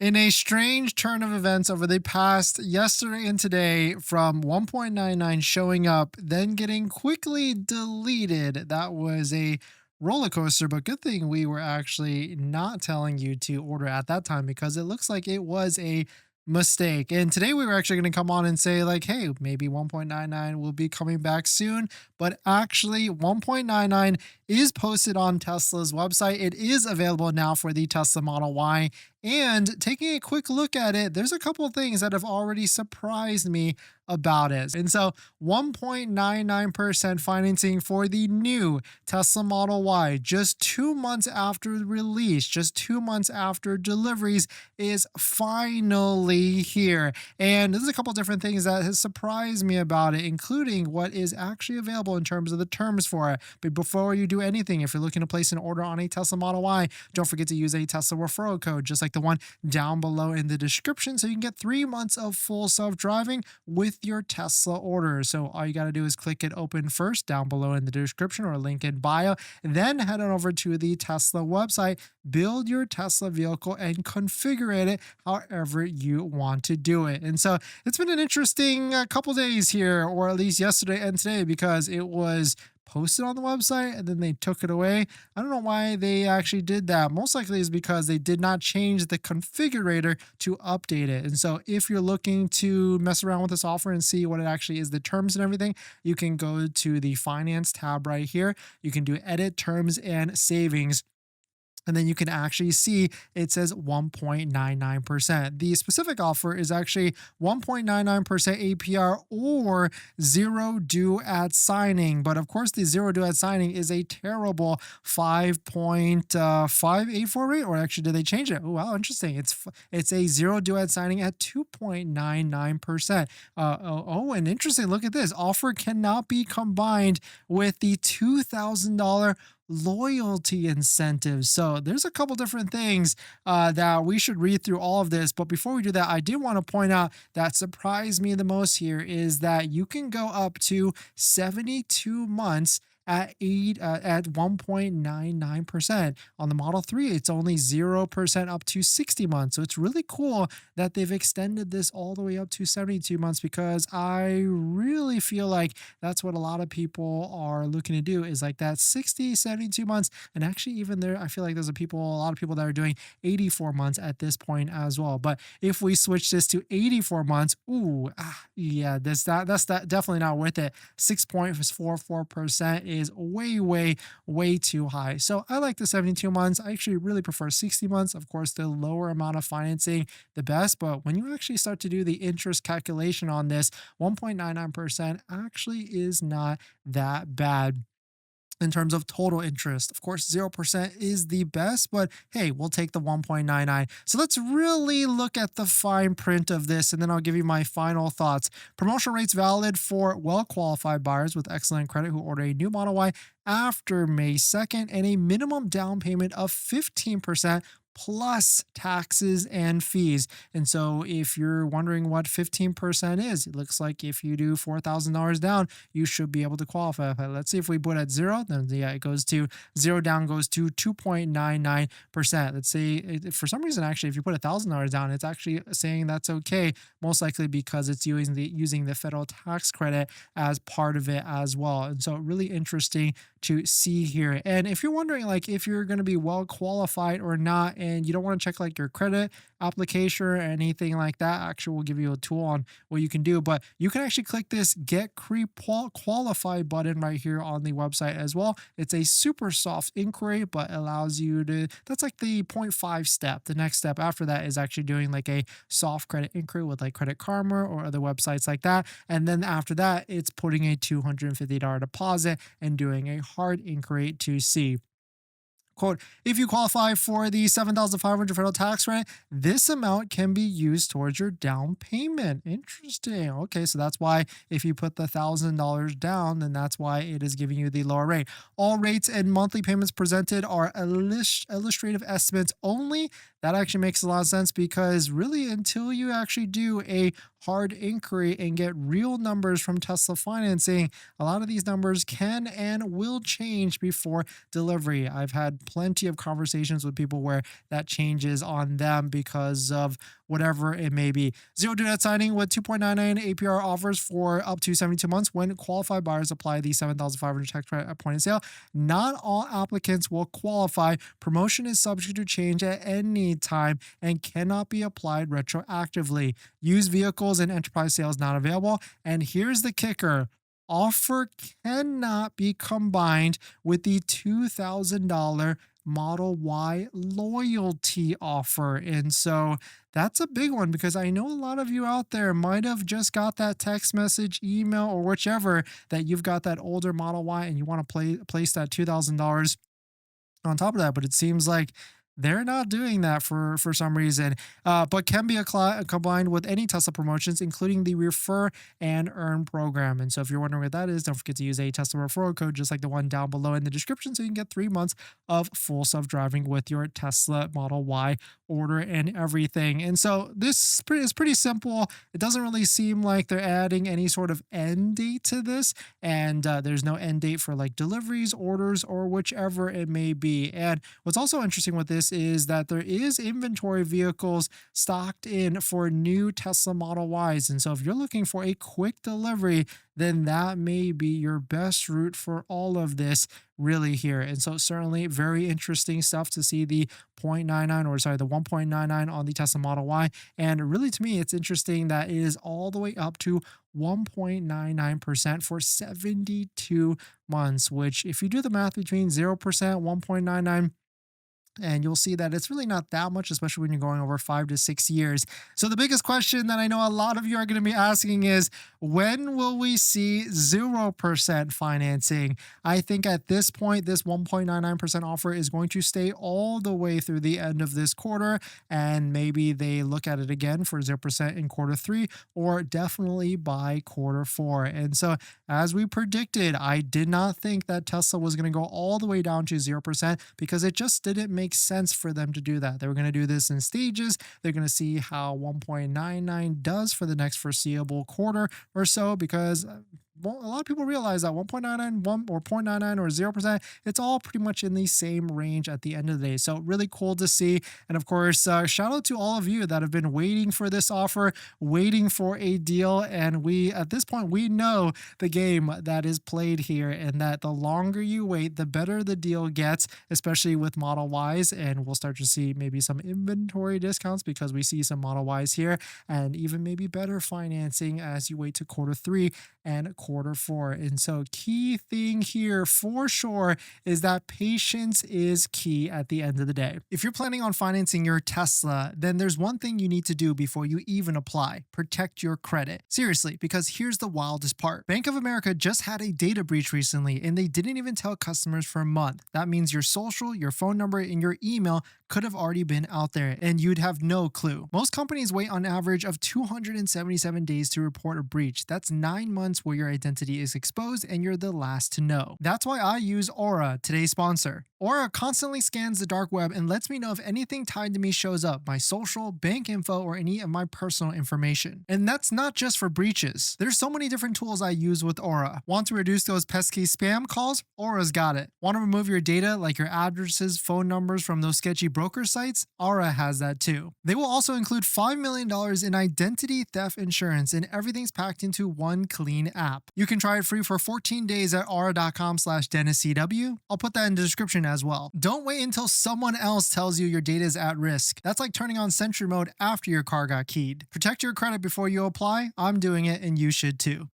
In a strange turn of events over the past yesterday and today, from 1.99 showing up, then getting quickly deleted, that was a roller coaster. But good thing we were actually not telling you to order at that time because it looks like it was a mistake. And today we were actually going to come on and say, like, hey, maybe 1.99 will be coming back soon. But actually, 1.99 is posted on Tesla's website. It is available now for the Tesla Model Y. And taking a quick look at it, there's a couple of things that have already surprised me about it. And so 1.99% financing for the new Tesla Model Y just 2 months after release, just 2 months after deliveries is finally here. And there's a couple different things that has surprised me about it, including what is actually available in terms of the terms for it. But before you do anything, if you're looking to place an order on a Tesla Model Y, don't forget to use a Tesla referral code, just like the one down below in the description, so you can get 3 months of full self-driving with your Tesla order. So all you got to do is click it open first down below in the description or link in bio, then head on over to the Tesla website, build your Tesla vehicle and configure it however you want to do it. And so it's been an interesting couple days here, or at least yesterday and today, because it was posted on the website and then they took it away. I don't know why they actually did that. Most likely is because they did not change the configurator to update it. And so if you're looking to mess around with this offer and see what it actually is, the terms and everything, you can go to the finance tab right here. You can do edit terms and savings, and then you can actually see it says 1.99%. The specific offer is actually 1.99% APR or zero due at signing. But of course, the zero due at signing is a terrible 5.584 rate, or actually, did they change it? Oh, wow, interesting. It's a zero due at signing at 2.99%. And interesting. Look at this. Offer cannot be combined with the $2,000 loyalty incentives. So there's a couple different things that we should read through all of this. But before we do that, I did want to point out that surprised me the most here is that you can go up to 72 months at 1.99%. On the Model 3, it's only 0% up to 60 months. So it's really cool that they've extended this all the way up to 72 months, because I really feel like that's what a lot of people are looking to do, is like that 60, 72 months. And actually, even there, I feel like there's a lot of people that are doing 84 months at this point as well. But if we switch this to 84 months, yeah, that's definitely not worth it. 6.44% is way too high. So I like the 72 months. I actually really prefer 60 months. Of course, the lower amount of financing, the best. But when you actually start to do the interest calculation on this, 1.99% actually is not that bad in terms of total interest. Of course, 0% is the best, but hey, we'll take the 1.99. So let's really look at the fine print of this, and then I'll give you my final thoughts. Promotional rates valid for well-qualified buyers with excellent credit who order a new Model Y after May 2nd, and a minimum down payment of 15% plus taxes and fees. And so if you're wondering what 15% is, it looks like if you do $4,000 down, you should be able to qualify. Let's see if we put at zero, then yeah, it goes to zero down goes to 2.99%. Let's say for some reason, actually, if you put $1,000 down, it's actually saying that's okay, most likely because it's using the federal tax credit as part of it as well. And so really interesting to see here. And if you're wondering, like, if you're going to be well qualified or not, and you don't want to check like your credit application or anything like that, actually we'll give you a tool on what you can do. But you can actually click this get qualified button right here on the website as well. It's a super soft inquiry, but allows you to, that's like the 0.5 step. The next step after that is actually doing like a soft credit inquiry with like Credit Karma or other websites like that. And then after that, it's putting a $250 deposit and doing a hard inquiry to see. Quote, if you qualify for the $7,500 federal tax rate, this amount can be used towards your down payment. Interesting. Okay, so that's why if you put the $1,000 down, then that's why it is giving you the lower rate. All rates and monthly payments presented are illustrative estimates only. That actually makes a lot of sense, because really until you actually do a hard inquiry and get real numbers from Tesla financing, a lot of these numbers can and will change before delivery. I've had plenty of conversations with people where that changes on them because of whatever it may be. Zero due date signing with 2.99 APR offers for up to 72 months when qualified buyers apply the 7,500 tax credit at point of sale. Not all applicants will qualify. Promotion is subject to change at any time and cannot be applied retroactively. Used vehicles and enterprise sales not available. And here's the kicker. Offer cannot be combined with the $2,000 Model Y loyalty offer. And so that's a big one because I know a lot of you out there might have just got that text message, email, or whichever that you've got that older Model Y and you want to place that $2,000 on top of that. But it seems like they're not doing that for some reason, but can be combined with any Tesla promotions, including the Refer and Earn program. And so if you're wondering what that is, don't forget to use a Tesla referral code, just like the one down below in the description, so you can get 3 months of full self-driving with your Tesla Model Y order and everything. And so this is pretty simple. It doesn't really seem like they're adding any sort of end date to this, and there's no end date for like deliveries, orders, or whichever it may be. And what's also interesting with this is that there is inventory vehicles stocked in for new Tesla Model Ys. And so if you're looking for a quick delivery, then that may be your best route for all of this really here. And so certainly very interesting stuff to see the 1.99 on the Tesla Model Y. And really to me, it's interesting that it is all the way up to 1.99% for 72 months, which if you do the math between 0%, 1.99, and you'll see that it's really not that much, especially when you're going over 5 to 6 years. So the biggest question that I know a lot of you are going to be asking is, when will we see 0% financing? I think at this point, this 1.99% offer is going to stay all the way through the end of this quarter, and maybe they look at it again for 0% in quarter 3, or definitely by quarter 4. And so as we predicted, I did not think that Tesla was going to go all the way down to 0% because it just didn't make sense for them to do that. They were going to do this in stages. They're going to see how 1.99 does for the next foreseeable quarter or so, because a lot of people realize that 1.99 or 0.99 or 0%, it's all pretty much in the same range at the end of the day. So really cool to see. And of course, shout out to all of you that have been waiting for this offer, waiting for a deal. And we, at this point, we know the game that is played here, and that the longer you wait, the better the deal gets, especially with Model Ys. And we'll start to see maybe some inventory discounts because we see some Model Ys here, and even maybe better financing as you wait to quarter 3 and quarter 4. And so key thing here for sure is that patience is key at the end of the day. If you're planning on financing your Tesla, then there's one thing you need to do before you even apply: protect your credit. Seriously, because here's the wildest part. Bank of America just had a data breach recently, and they didn't even tell customers for a month. That means your social, your phone number, and your email could have already been out there, and you'd have no clue. Most companies wait on average of 277 days to report a breach. That's 9 months where your identity is exposed and you're the last to know. That's why I use Aura, today's sponsor. Aura constantly scans the dark web and lets me know if anything tied to me shows up: my social, bank info, or any of my personal information. And that's not just for breaches. There's so many different tools I use with Aura. Want to reduce those pesky spam calls? Aura's got it. Want to remove your data like your addresses, phone numbers from those sketchy broker sites? Aura has that too. They will also include $5 million in identity theft insurance, and everything's packed into one clean app. You can try it free for 14 days at aura.com/DennisCW. I'll put that in the description as well. Don't wait until someone else tells you your data is at risk. That's like turning on Sentry mode after your car got keyed. Protect your credit before you apply. I'm doing it, and you should too.